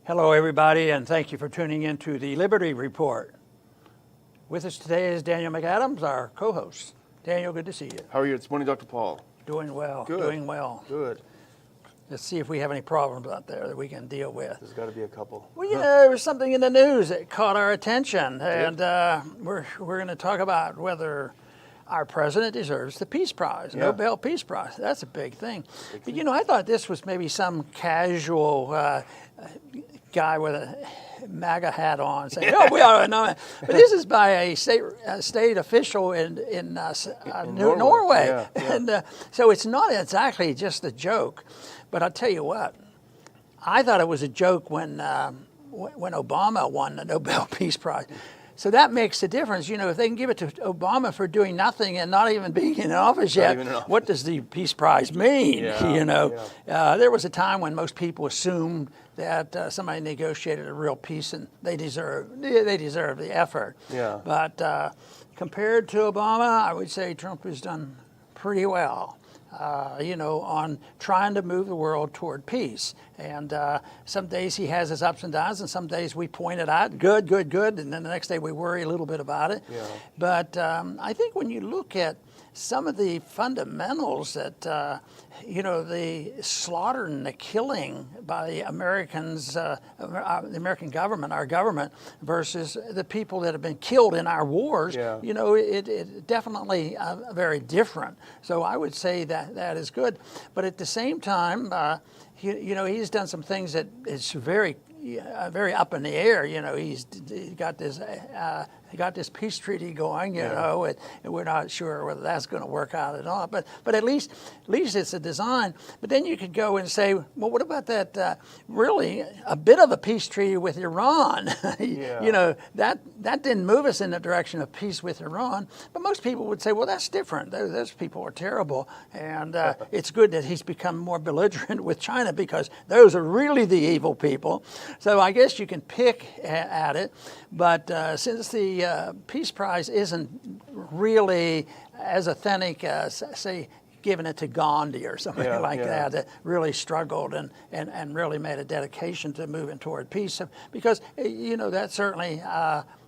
Hello, everybody, and thank you for tuning in to the Liberty Report. With us today is Daniel McAdams, our co-host. Daniel, good to see you. How are you? It's morning, Dr. Paul. Doing well. Good. Doing well. Good. Let's see if we have any problems out there that we can deal with. There's got to be a couple. Well, there was something in the news that caught our attention, and we're going to talk about whether our president deserves the Peace Prize, Nobel Peace Prize. That's a big thing. But, I thought this was maybe some casual guy with a MAGA hat on saying, "Oh, we ought to know it." But this is by a state official in Norway. Yeah. And so it's not exactly just a joke. But I'll tell you what, I thought it was a joke when Obama won the Nobel Peace Prize. So that makes a difference. If they can give it to Obama for doing nothing and not even being in office yet, what does the Peace Prize mean? There was a time when most people assumed that somebody negotiated a real peace and they deserve the effort. Yeah. But compared to Obama, I would say Trump has done pretty well. On trying to move the world toward peace. And some days he has his ups and downs, and some days we point it out, good, and then the next day we worry a little bit about it. Yeah. But I think when you look at some of the fundamentals that, the slaughter and the killing by the Americans, the American government, our government, versus the people that have been killed in our wars, it definitely very different. So I would say that is good. But at the same time, he's done some things that is very up in the air. He got this peace treaty going. And we're not sure whether that's going to work out at all. But at least it's a design. But then you could go and say, well, what about that? Really, a bit of a peace treaty with Iran? That didn't move us in the direction of peace with Iran. But most people would say, well, that's different. Those people are terrible, and it's good that he's become more belligerent with China because those are really the evil people. So I guess you can pick at it, but since the Peace Prize isn't really as authentic as, say, giving it to Gandhi or something that really struggled and really made a dedication to moving toward peace, because that certainly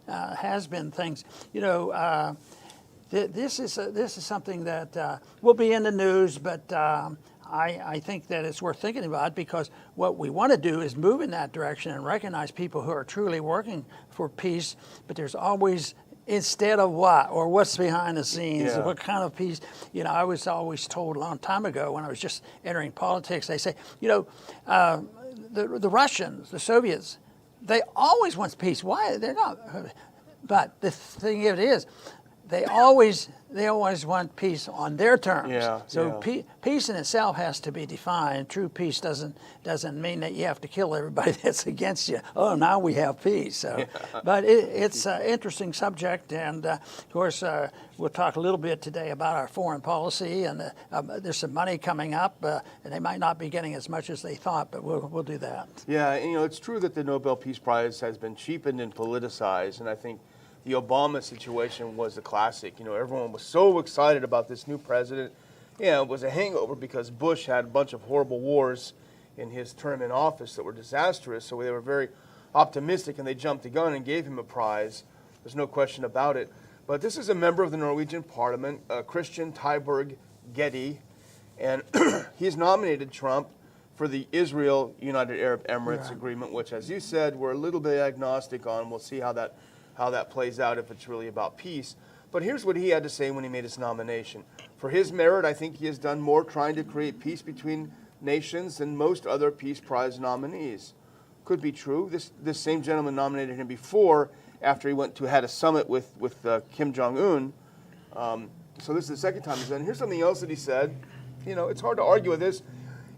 has been things. This is something that will be in the news, but I think that it's worth thinking about, because what we want to do is move in that direction and recognize people who are truly working for peace. But there's always, instead of what, or what's behind the scenes, what kind of peace. I was always told a long time ago when I was just entering politics, they say, the Russians, the Soviets, they always want peace. Why? They're not. But the thing of it is, they always want peace on their terms. Peace in itself has to be defined. True peace doesn't mean that you have to kill everybody that's against you. Oh, now we have peace. But it's an interesting subject, and of course we'll talk a little bit today about our foreign policy, and there's some money coming up, and they might not be getting as much as they thought, but we'll do that. Yeah, it's true that the Nobel Peace Prize has been cheapened and politicized, and I think the Obama situation was a classic. Everyone was so excited about this new president. It was a hangover because Bush had a bunch of horrible wars in his term in office that were disastrous, so they were very optimistic, and they jumped the gun and gave him a prize. There's no question about it. But this is a member of the Norwegian parliament, Christian Tybring-Gjedde, and he's nominated Trump for the Israel-United Arab Emirates agreement, which, as you said, we're a little bit agnostic on. We'll see how that plays out, if it's really about peace. But here's what he had to say when he made his nomination. For his merit, I think he has done more trying to create peace between nations than most other Peace Prize nominees. Could be true. This same gentleman nominated him before, after he had a summit with Kim Jong-un. So this is the second time he's done. Here's something else that he said. It's hard to argue with this.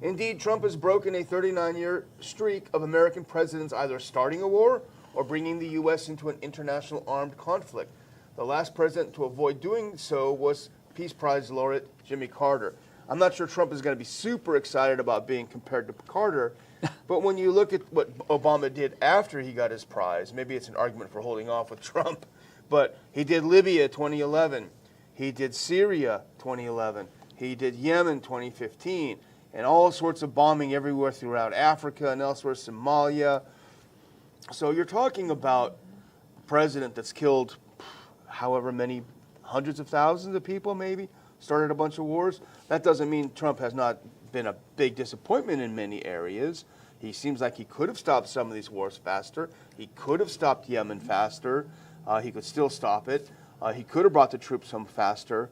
Indeed, Trump has broken a 39-year streak of American presidents either starting a war or bringing the U.S. into an international armed conflict. The last president to avoid doing so was Peace Prize laureate Jimmy Carter. I'm not sure Trump is going to be super excited about being compared to Carter, but when you look at what Obama did after he got his prize, maybe it's an argument for holding off with Trump, but he did Libya 2011, he did Syria 2011, he did Yemen 2015, and all sorts of bombing everywhere throughout Africa and elsewhere, Somalia. So you're talking about a president that's killed however many hundreds of thousands of people, maybe, started a bunch of wars. That doesn't mean Trump has not been a big disappointment in many areas. He seems like he could have stopped some of these wars faster. He could have stopped Yemen faster. He could still stop it. He could have brought the troops home faster.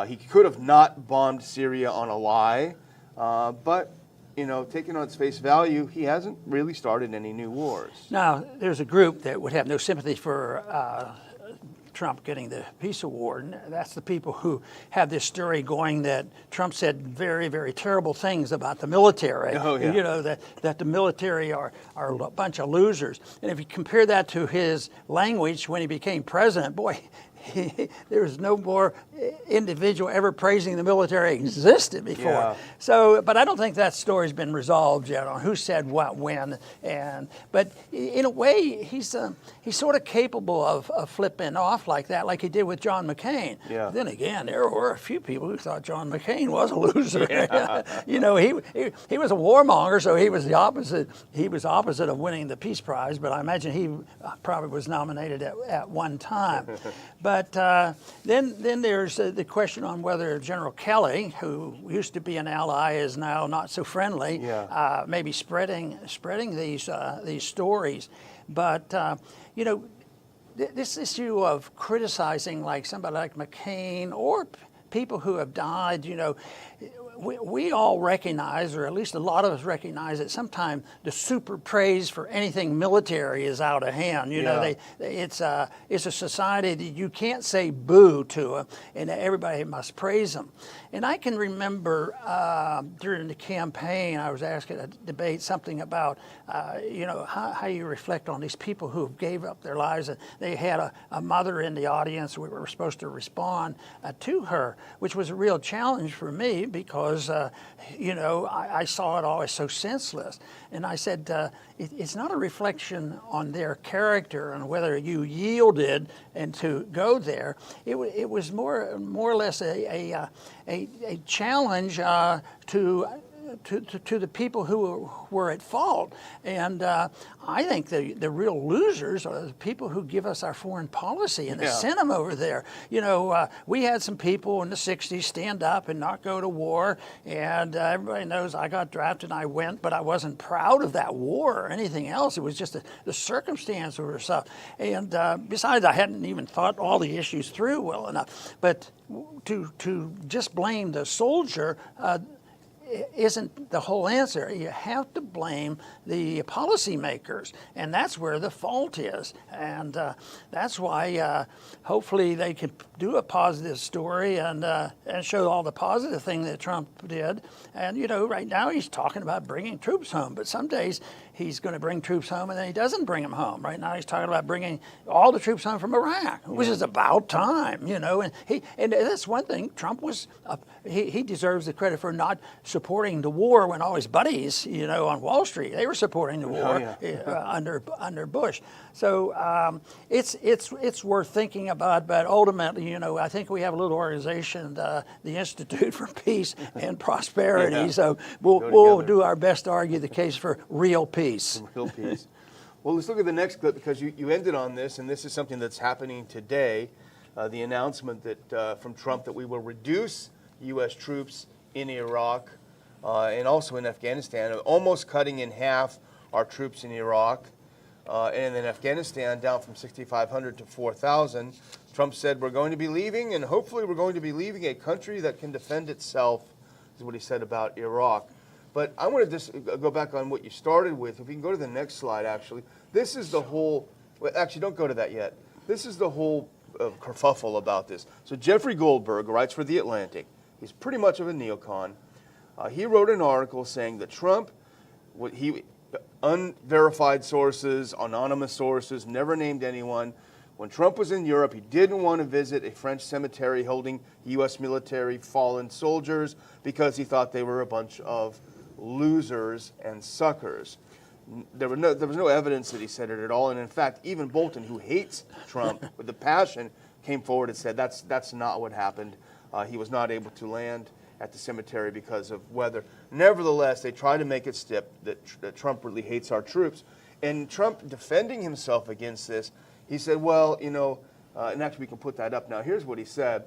He could have not bombed Syria on a lie. But, you know, taken on its face value, he hasn't really started any new wars. Now, there's a group that would have no sympathy for Trump getting the Peace Award. And that's the people who have this story going that Trump said very, very terrible things about the military. Oh, yeah. You know, that the military are a bunch of losers. And if you compare that to his language when he became president, boy, there was no more individual ever praising the military existed before. Yeah. So, but I don't think that story's been resolved yet on who said what when. But in a way, he's sort of capable of flipping off like that, like he did with John McCain. Yeah. Then again, there were a few people who thought John McCain was a loser. Yeah. You know, he was a warmonger, so he was the opposite. He was opposite of winning the Peace Prize. But I imagine he probably was nominated at one time. But then there's the question on whether General Kelly, who used to be an ally, is now not so friendly. Yeah. Maybe spreading these stories, but you know, this issue of criticizing like somebody like McCain or people who have died, you know. We all recognize, or at least a lot of us recognize, that sometimes the super praise for anything military is out of hand. You know, it's a society that you can't say boo to them, and everybody must praise them. And I can remember during the campaign, I was asked at a debate something about, you know, how you reflect on these people who gave up their lives. And they had a mother in the audience. We were supposed to respond to her, which was a real challenge for me because you know, I saw it all as so senseless. And I said, it's not a reflection on their character and whether you yielded and to go there. It was more or less a challenge to the people who were at fault. And I think the real losers are the people who give us our foreign policy and send them over there. You know, we had some people in the 60s stand up and not go to war, and everybody knows I got drafted and I went, but I wasn't proud of that war or anything else. It was just the circumstance or stuff. And besides, I hadn't even thought all the issues through well enough. But to just blame the soldier isn't the whole answer. You have to blame the policymakers, and that's where the fault is. And that's why hopefully they can do a positive story and show all the positive thing that Trump did. And you know, right now he's talking about bringing troops home, but some days he's going to bring troops home and then he doesn't bring them home. Right now he's talking about bringing all the troops home from Iraq, which is about time, you know. And that's one thing. Trump was he deserves the credit for not supporting the war when all his buddies, you know, on Wall Street, they were supporting the war under Bush. So it's worth thinking about. But ultimately, you know, I think we have a little organization, the Institute for Peace and Prosperity. So we'll do our best to argue the case for real peace. Real peace. Well, let's look at the next clip because you ended on this, and this is something that's happening today. The announcement that from Trump that we will reduce U.S. troops in Iraq and also in Afghanistan, almost cutting in half our troops in Iraq. And in Afghanistan, down from 6,500 to 4,000. Trump said, we're going to be leaving, and hopefully we're going to be leaving a country that can defend itself, is what he said about Iraq. But I want to just go back on what you started with. If we can go to the next slide, actually. This is the whole, well, actually, don't go to that yet. This is the whole kerfuffle about this. So Jeffrey Goldberg writes for The Atlantic. He's pretty much of a neocon. He wrote an article saying that Trump, unverified sources, anonymous sources, never named anyone. When Trump was in Europe, he didn't want to visit a French cemetery holding U.S. military fallen soldiers because he thought they were a bunch of losers and suckers. There was no evidence that he said it at all. And in fact, even Bolton, who hates Trump with a passion, came forward and said that's not what happened. He was not able to land at the cemetery because of weather. Nevertheless, they try to make it stip that Trump really hates our troops. And Trump, defending himself against this, he said, well, and actually we can put that up now. Here's what he said.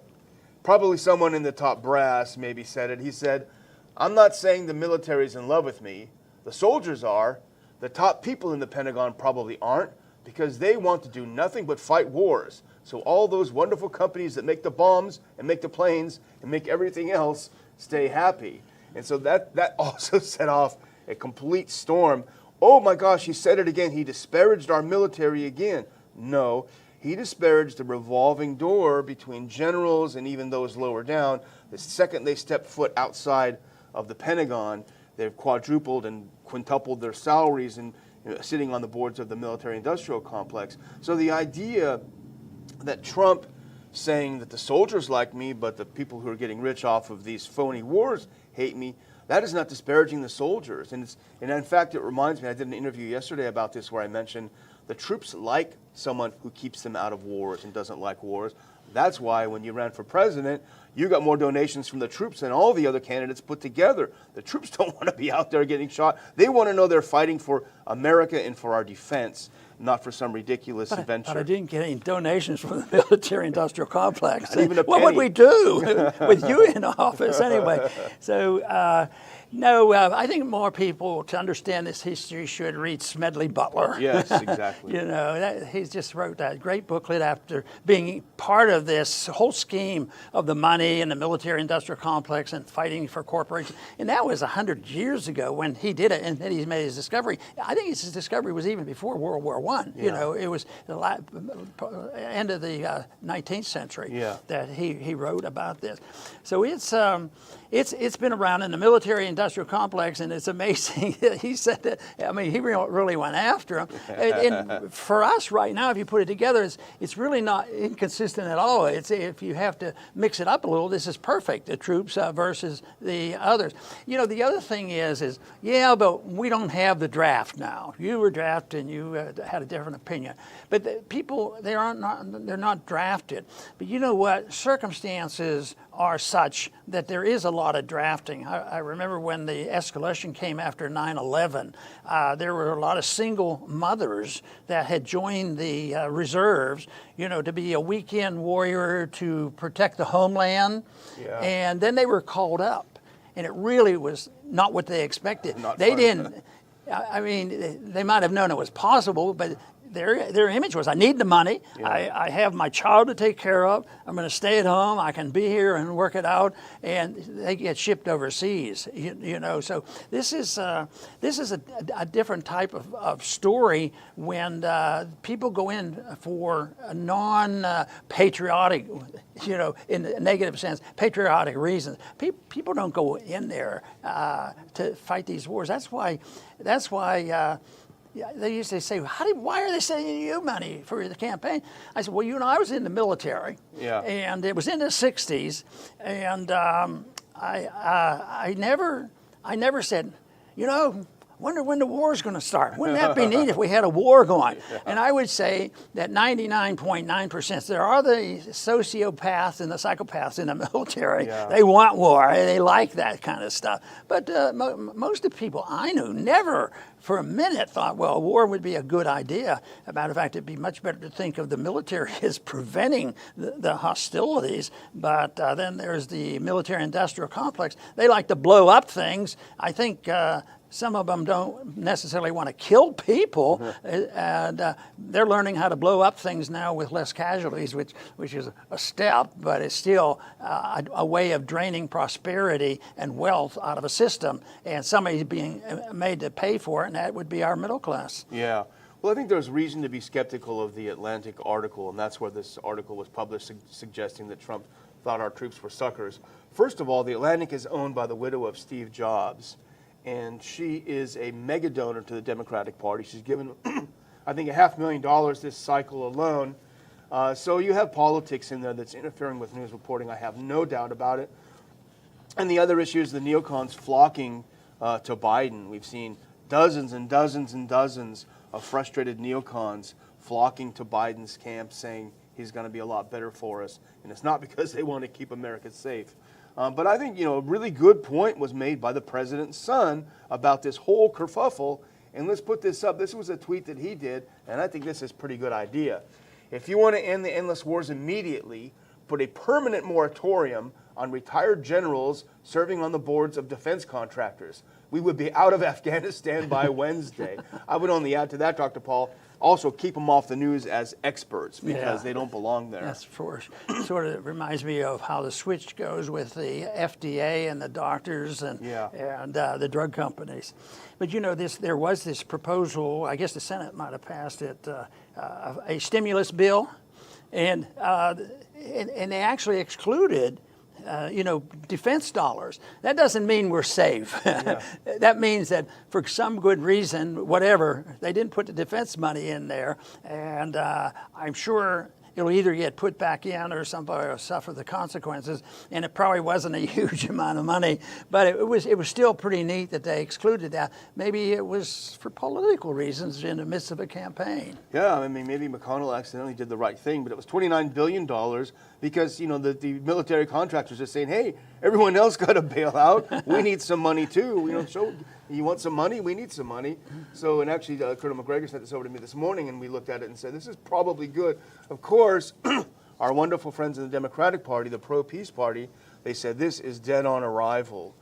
Probably someone in the top brass maybe said it. He said, I'm not saying the military's in love with me. The soldiers are. The top people in the Pentagon probably aren't, because they want to do nothing but fight wars. So all those wonderful companies that make the bombs and make the planes and make everything else stay happy. And so that also set off a complete storm. Oh my gosh, he said it again. He disparaged our military again. No, he disparaged the revolving door between generals and even those lower down. The second they step foot outside of the Pentagon, they've quadrupled and quintupled their salaries and sitting on the boards of the military-industrial complex. So the idea that Trump saying that the soldiers like me, but the people who are getting rich off of these phony wars hate me, that is not disparaging the soldiers. And in fact, it reminds me, I did an interview yesterday about this where I mentioned the troops like someone who keeps them out of wars and doesn't like wars. That's why when you ran for president, you got more donations from the troops than all the other candidates put together. The troops don't want to be out there getting shot. They want to know they're fighting for America and for our defense, not for some ridiculous venture. But I didn't get any donations from the military-industrial complex. Not even a what would penny. we do with you in office anyway? So, no, I think more people, to understand this history, should read Smedley Butler. Yes, exactly. He just wrote that great booklet after being part of this whole scheme of the money and the military-industrial complex and fighting for corporations. And that was 100 years ago when he did it, and then he made his discovery. I think his discovery was even before World War I. Yeah. It was the end of the 19th century that he wrote about this. So it's been around in the military-industrial complex, and it's amazing that he said that. I mean, he really went after him. And for us right now, if you put it together, it's really not inconsistent at all. If you have to mix it up a little, this is perfect, the troops versus the others. The other thing is but we don't have the draft now. You were drafted and you had a different opinion. But the people, they're not drafted. But you know what? Circumstances are such that there is a lot of drafting. I remember when the escalation came after 9/11, there were a lot of single mothers that had joined the reserves, to be a weekend warrior to protect the homeland. Yeah. And then they were called up, and it really was not what they expected. They didn't, I mean, they might have known it was possible, but their image was, I need the money. Yeah. I have my child to take care of. I'm going to stay at home. I can be here and work it out. And they get shipped overseas. So this is a different type of story when people go in for a non-patriotic, in a negative sense, patriotic reasons. People don't go in there to fight these wars. That's why. They used to say, why are they sending you money for the campaign? I said, well, I was in the military, and it was in the 60s, and I never said, wonder when the war's going to start. Wouldn't that be neat if we had a war going? Yeah. And I would say that 99.9%, there are the sociopaths and the psychopaths in the military. Yeah. They want war. They like that kind of stuff. But most of the people I knew never for a minute thought, well, a war would be a good idea. As a matter of fact, it'd be much better to think of the military as preventing the hostilities. But then there's the military-industrial complex. They like to blow up things. I think some of them don't necessarily want to kill people, and they're learning how to blow up things now with less casualties, which is a step, but it's still a way of draining prosperity and wealth out of a system, and somebody's being made to pay for it, and that would be our middle class. Yeah. Well, I think there's reason to be skeptical of the Atlantic article, and that's where this article was published, suggesting that Trump thought our troops were suckers. First of all, the Atlantic is owned by the widow of Steve Jobs, and she is a mega donor to the Democratic Party. She's given, I think, $500,000 this cycle alone. So you have politics in there that's interfering with news reporting. I have no doubt about it. And the other issue is the neocons flocking to Biden. We've seen dozens and dozens and dozens of frustrated neocons flocking to Biden's camp saying he's going to be a lot better for us. And it's not because they want to keep America safe. But I think, a really good point was made by the president's son about this whole kerfuffle, And let's put this up. This was a tweet that he did, and I think this is a pretty good idea. If you want to end the endless wars immediately, put a permanent moratorium on retired generals serving on the boards of defense contractors. We would be out of Afghanistan by Wednesday. I would only add to that, Dr. Paul, also keep them off the news as experts because they don't belong there. That's for sort of reminds me of how the switch goes with the FDA and the doctors and the drug companies. But you know, there was this proposal. I guess the Senate might have passed it, a stimulus bill, and they actually excluded. Defense dollars. That doesn't mean we're safe. That means that for some good reason, whatever, they didn't put the defense money in there. And I'm sure it'll either get put back in or somebody will suffer the consequences. And it probably wasn't a huge amount of money, but it was still pretty neat that they excluded that. Maybe it was for political reasons in the midst of a campaign. Yeah, I mean, maybe McConnell accidentally did the right thing, but it was $29 billion because, the military contractors are saying, hey, everyone else got to bail out. We need some money too. So you want some money? We need some money. So, and actually, Colonel McGregor sent this over to me this morning, and we looked at it and said, this is probably good. Of course, our wonderful friends in the Democratic Party, the pro-peace party, they said this is dead on arrival,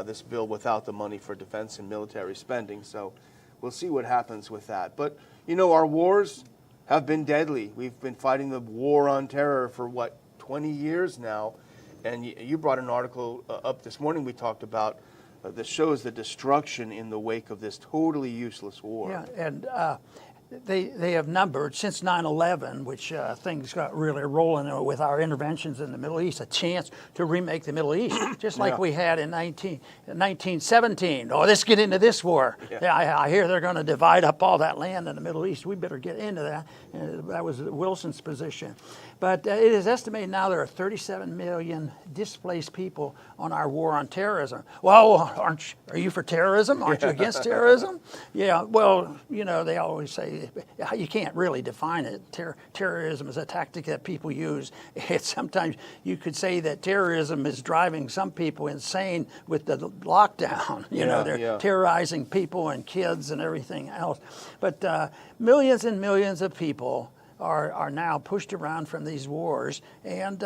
this bill without the money for defense and military spending. So we'll see what happens with that. But, our wars have been deadly. We've been fighting the war on terror for, 20 years now. And you brought an article up this morning we talked about that shows the destruction in the wake of this totally useless war. Yeah, and they have numbered since 9/11, which things got really rolling with our interventions in the Middle East, a chance to remake the Middle East, just like we had in 1917. Oh, let's get into this war. Yeah, I hear they're going to divide up all that land in the Middle East. We better get into that. That was Wilson's position. But it is estimated now there are 37 million displaced people on our war on terrorism. Well, are you for terrorism? Aren't you against terrorism? Yeah, well, they always say you can't really define it. Terrorism is a tactic that people use. Sometimes you could say that terrorism is driving some people insane with the lockdown. They're terrorizing people and kids and everything else. But millions and millions of people are now pushed around from these wars, and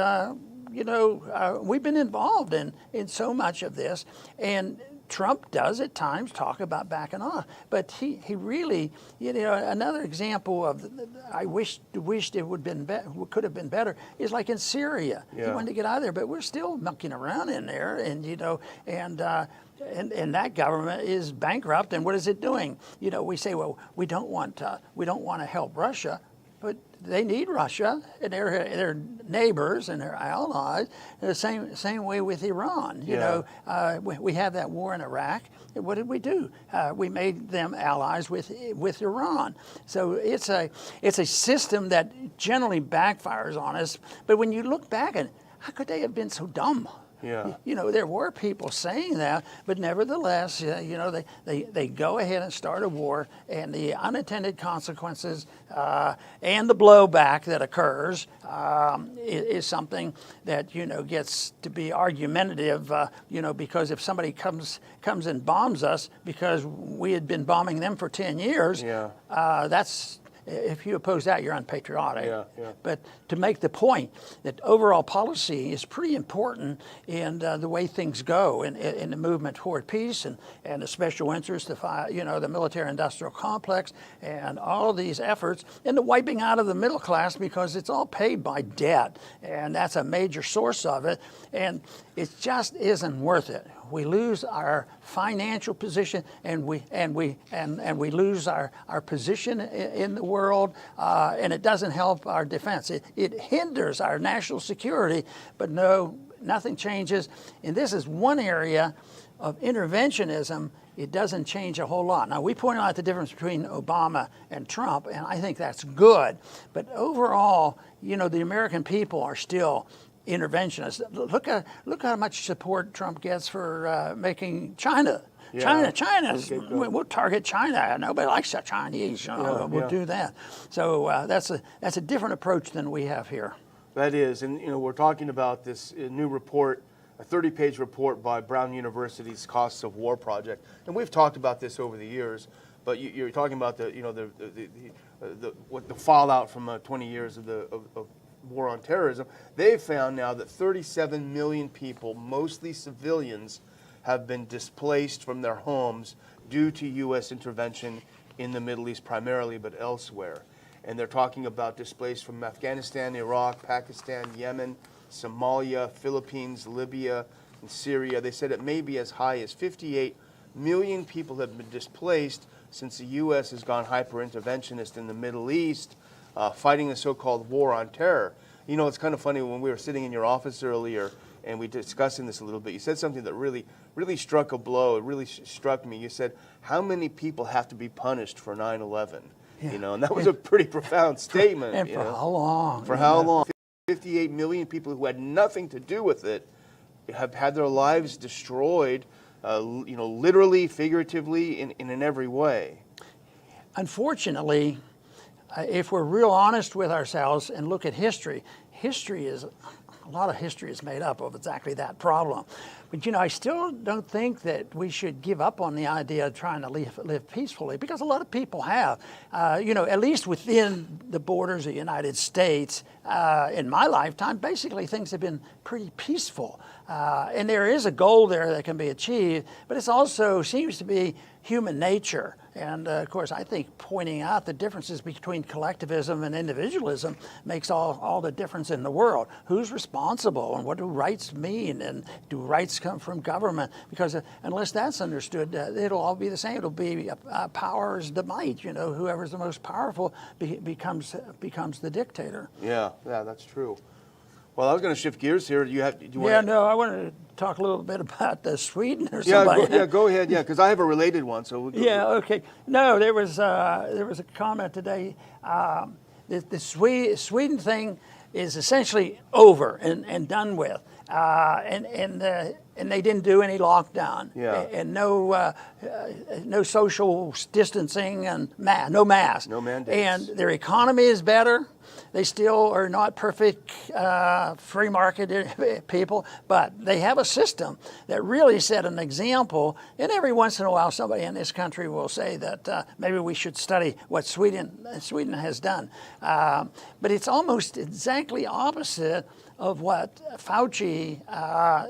we've been involved in so much of this, and Trump does at times talk about backing off, but he really, another example of I wished it could have been better is like in Syria. He wanted to get out of there, but we're still mucking around in there, and and that government is bankrupt. And what is it doing? We say, well, we don't want to help Russia. But they need Russia and their neighbors and their allies. The same way with Iran. We have that war in Iraq. What did we do? We made them allies with Iran. So it's a system that generally backfires on us. But when you look back at it, how could they have been so dumb? Yeah. There were people saying that, but nevertheless, they go ahead and start a war, and the unintended consequences and the blowback that occurs is something that gets to be argumentative. Because if somebody comes and bombs us because we had been bombing them for 10 years, that's. If you oppose that, you're unpatriotic. But to make the point that overall policy is pretty important in the way things go in the movement toward peace and the special interests, the military-industrial complex, and all of these efforts, and the wiping out of the middle class because it's all paid by debt, and that's a major source of it, and it just isn't worth it. We lose our financial position, and we lose our position in the world, and it doesn't help our defense. It hinders our national security, but nothing changes. And this is one area of interventionism. It doesn't change a whole lot. Now, we point out the difference between Obama and Trump, and I think that's good. But overall, the American people are still interventionists. Look how much support Trump gets for making China. We'll target China. Nobody likes the Chinese. We'll do that. So that's a different approach than we have here. That is, and we're talking about this new report, a 30-page report by Brown University's Costs of War Project, and we've talked about this over the years. But you're talking about the fallout from 20 years of the war on terrorism. They've found now that 37 million people, mostly civilians, have been displaced from their homes due to U.S. intervention in the Middle East primarily, but elsewhere. And they're talking about displaced from Afghanistan, Iraq, Pakistan, Yemen, Somalia, Philippines, Libya, and Syria. They said it may be as high as 58 million people have been displaced since the U.S. has gone hyper-interventionist in the Middle East, fighting the so-called war on terror. You know, it's kind of funny, when we were sitting in your office earlier and we discussing this a little bit, you said something that really struck a blow. It really struck me. You said, how many people have to be punished for 9/11? Yeah. You know, and that was a pretty profound statement. And for how long? For how long? 58 million people who had nothing to do with it have had their lives destroyed, literally, figuratively, in every way. Unfortunately, if we're real honest with ourselves and look at history, a lot of history is made up of exactly that problem. But I still don't think that we should give up on the idea of trying to live peacefully, because a lot of people have. At least within the borders of the United States, in my lifetime, basically things have been pretty peaceful. And there is a goal there that can be achieved, but it also seems to be human nature. And of course, I think pointing out the differences between collectivism and individualism makes all the difference in the world. Who's responsible, and what do rights mean, and do rights come from government? Because unless that's understood, it'll all be the same. It'll be power is the might. Whoever's the most powerful becomes the dictator. Yeah, that's true. Well, I was going to shift gears here. I wanted to talk a little bit about Sweden or something. Go ahead. Yeah, because I have a related one. So okay. No, there was a comment today. The Sweden thing is essentially over and done with, and they didn't do any lockdown, and no social distancing, and no masks, no mandates, and their economy is better. They still are not perfect free market people, but they have a system that really set an example. And every once in a while, somebody in this country will say that maybe we should study what Sweden has done. But it's almost exactly opposite of what Fauci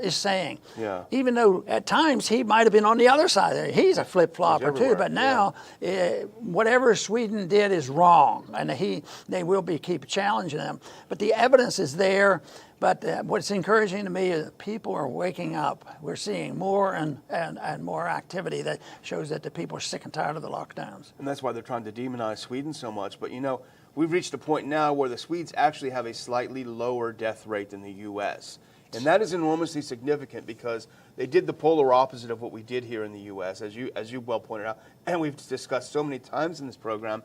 is saying. Yeah. Even though at times he might have been on the other side there. He's a flip-flopper too, but now whatever Sweden did is wrong, and they will keep challenging them. But the evidence is there. But what's encouraging to me is that people are waking up. We're seeing more and more activity that shows that the people are sick and tired of the lockdowns. And that's why they're trying to demonize Sweden so much. But we've reached a point now where the Swedes actually have a slightly lower death rate than the U.S. And that is enormously significant, because they did the polar opposite of what we did here in the U.S., as you well pointed out, and we've discussed so many times in this program.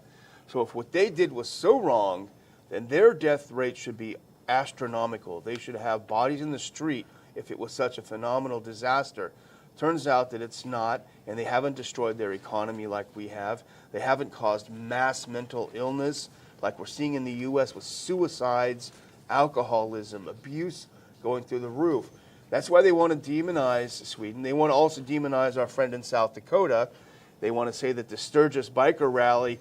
So if what they did was so wrong, then their death rate should be astronomical. They should have bodies in the street if it was such a phenomenal disaster. Turns out that it's not, and they haven't destroyed their economy like we have. They haven't caused mass mental illness like we're seeing in the U.S. with suicides, alcoholism, abuse going through the roof. That's why they want to demonize Sweden. They want to also demonize our friend in South Dakota. They want to say that the Sturgis biker rally,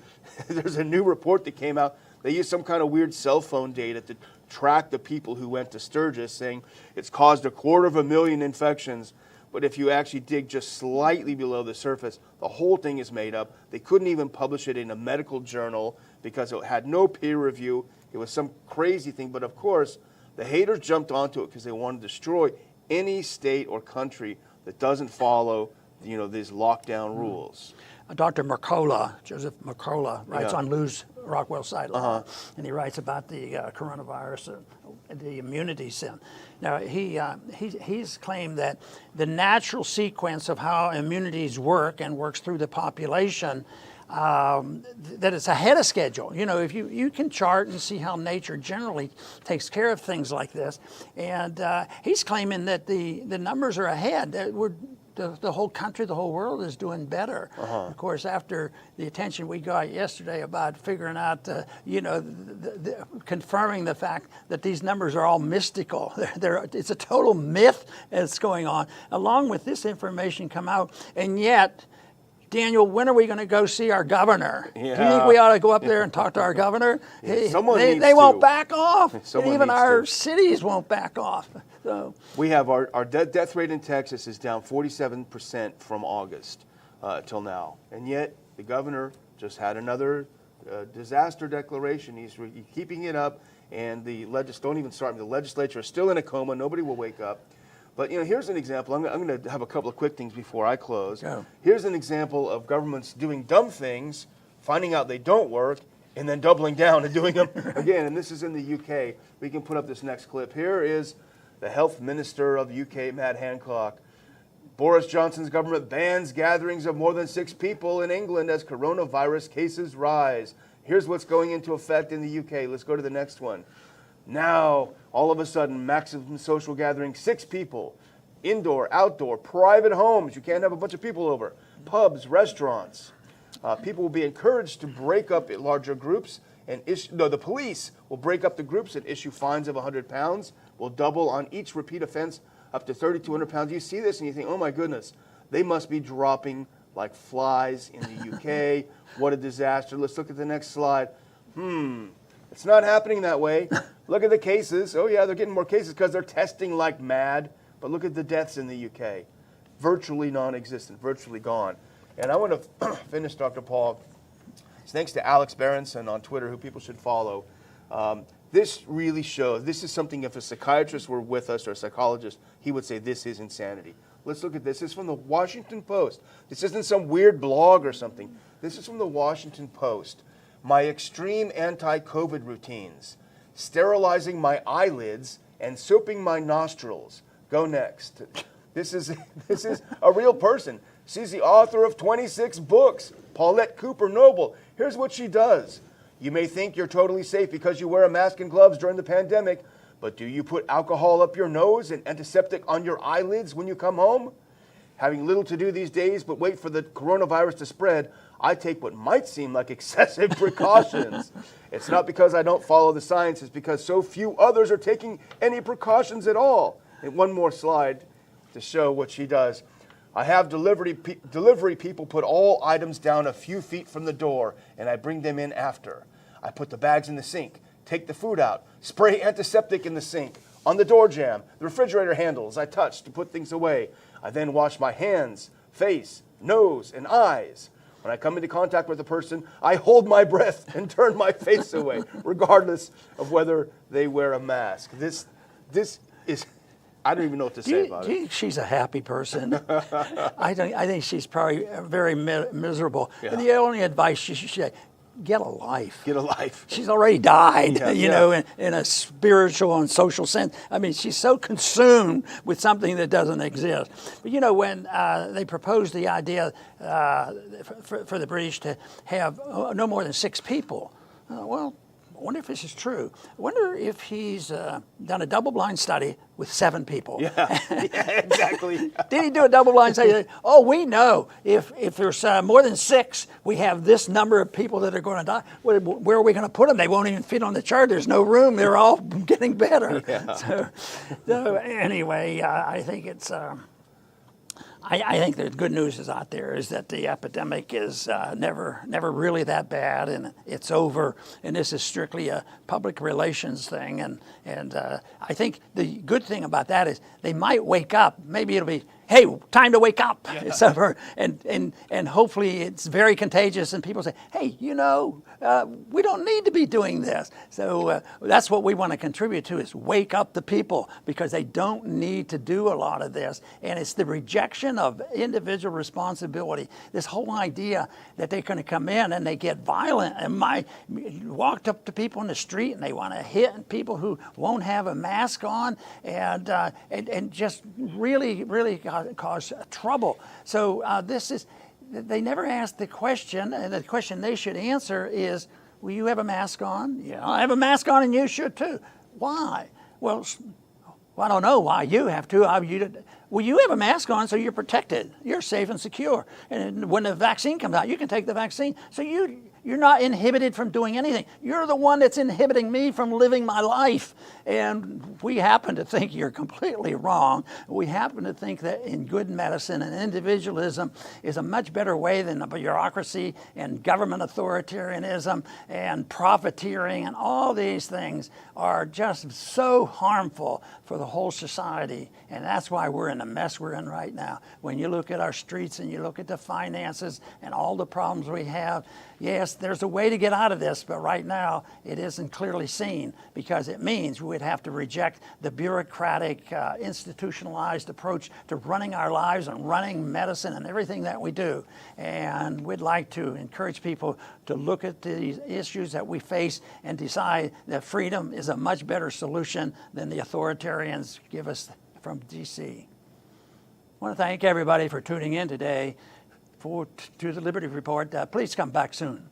there's a new report that came out. They used some kind of weird cell phone data to track the people who went to Sturgis, saying it's caused 250,000 infections. But if you actually dig just slightly below the surface, the whole thing is made up. They couldn't even publish it in a medical journal because it had no peer review. It was some crazy thing. But of course, the haters jumped onto it because they want to destroy any state or country that doesn't follow, these lockdown rules. Dr. Joseph Mercola, writes on Lew's Rockwell site, and he writes about the coronavirus, the immunity sin. Now, he's claimed that the natural sequence of how immunities work and works through the population, that it's ahead of schedule. If you can chart and see how nature generally takes care of things like this, and he's claiming that the numbers are ahead. That the whole country, the whole world is doing better. Of course, after the attention we got yesterday about figuring out, confirming the fact that these numbers are all mystical. It's a total myth that's going on. Along with this information come out, and yet Daniel, when are we going to go see our governor? Do you think Yeah. we ought to go up there and talk to our governor? Someone needs they won't to. back off. Someone Even needs our to. cities won't back off. So We have our death rate in Texas is down 47% from August till now. And yet the governor just had another disaster declaration. He's keeping it up, and the legislature is still in a coma. Nobody will wake up. But here's an example. I'm going to have a couple of quick things before I close. Go. Here's an example of governments doing dumb things, finding out they don't work, and then doubling down and doing them again. And this is in the UK. We can put up this next clip. Here is the health minister of the UK, Matt Hancock. Boris Johnson's government bans gatherings of more than 6 people in England as coronavirus cases rise. Here's what's going into effect in the UK. Let's go to the next one. Now, all of a sudden, maximum social gathering, 6 people, indoor, outdoor, private homes. You can't have a bunch of people over. Pubs, restaurants. People will be encouraged to break up in larger groups. And the police will break up the groups and issue fines of £100. Will double on each repeat offense up to £3,200. You see this and you think, oh my goodness, they must be dropping like flies in the UK. What a disaster. Let's look at the next slide. It's not happening that way. Look at the cases. Oh yeah, they're getting more cases because they're testing like mad. But look at the deaths in the UK. Virtually non-existent, virtually gone. And I want to finish, Dr. Paul. Thanks to Alex Berenson on Twitter, who people should follow. This really shows, this is something, if a psychiatrist were with us or a psychologist, he would say this is insanity. Let's look at this. This is from the Washington Post. This isn't some weird blog or something. This is from the Washington Post. My extreme anti-COVID routines, sterilizing my eyelids and soaping my nostrils. Go next. This is a real person. She's the author of 26 books, Paulette Cooper Noble. Here's what she does. You may think you're totally safe because you wear a mask and gloves during the pandemic, but do you put alcohol up your nose and antiseptic on your eyelids when you come home? Having little to do these days but wait for the coronavirus to spread, I take what might seem like excessive precautions. It's not because I don't follow the science, it's because so few others are taking any precautions at all. And one more slide to show what she does. I have delivery people put all items down a few feet from the door, and I bring them in after. I put the bags in the sink, take the food out, spray antiseptic in the sink, on the door jamb, the refrigerator handles I touch to put things away. I then wash my hands, face, nose, and eyes. When I come into contact with a person, I hold my breath and turn my face away, regardless of whether they wear a mask. This is... I don't even know what to say about it. Do you think she's a happy person? I think she's probably very miserable. Yeah. And the only advice she should say, get a life. Get a life. She's already died, Yeah, know, in a spiritual and social sense. I mean, she's so consumed with something that doesn't exist. But when they proposed the idea for the British to have no more than 6 people, I wonder if this is true. I wonder if he's done a double-blind study with 7 people. Yeah, exactly. Did he do a double-blind study? Oh, we know if there's more than 6, we have this number of people that are going to die. Where are we going to put them? They won't even fit on the chart. There's no room. They're all getting better. Yeah. So anyway, I think it's... I think the good news is out there is that the epidemic is never really that bad, and it's over. And this is strictly a public relations thing. And I think the good thing about that is they might wake up. Maybe it'll be, hey, time to wake up. Yeah. It's over. And hopefully it's very contagious, and people say, hey, we don't need to be doing this. So that's what we want to contribute to, is wake up the people, because they don't need to do a lot of this. And it's the rejection of individual responsibility. This whole idea that they're going to come in and they get violent and walked up to people in the street and they want to hit people who won't have a mask on and just really cause trouble. So they never ask the question, and the question they should answer is, will you have a mask on? Yeah, I have a mask on and you should too. Why? Well, I don't know why you have to. Well, you have a mask on, so you're protected. You're safe and secure. And when the vaccine comes out, you can take the vaccine. So You're not inhibited from doing anything. You're the one that's inhibiting me from living my life. And we happen to think you're completely wrong. We happen to think that in good medicine and individualism is a much better way than the bureaucracy and government authoritarianism and profiteering, and all these things are just so harmful for the whole society. And that's why we're in the mess we're in right now. When you look at our streets and you look at the finances and all the problems we have, yes, there's a way to get out of this, but right now it isn't clearly seen, because it means we would have to reject the bureaucratic, institutionalized approach to running our lives and running medicine and everything that we do. And we'd like to encourage people to look at these issues that we face and decide that freedom is a much better solution than the authoritarians give us from DC. I want to thank everybody for tuning in today to the Liberty Report. Please come back soon.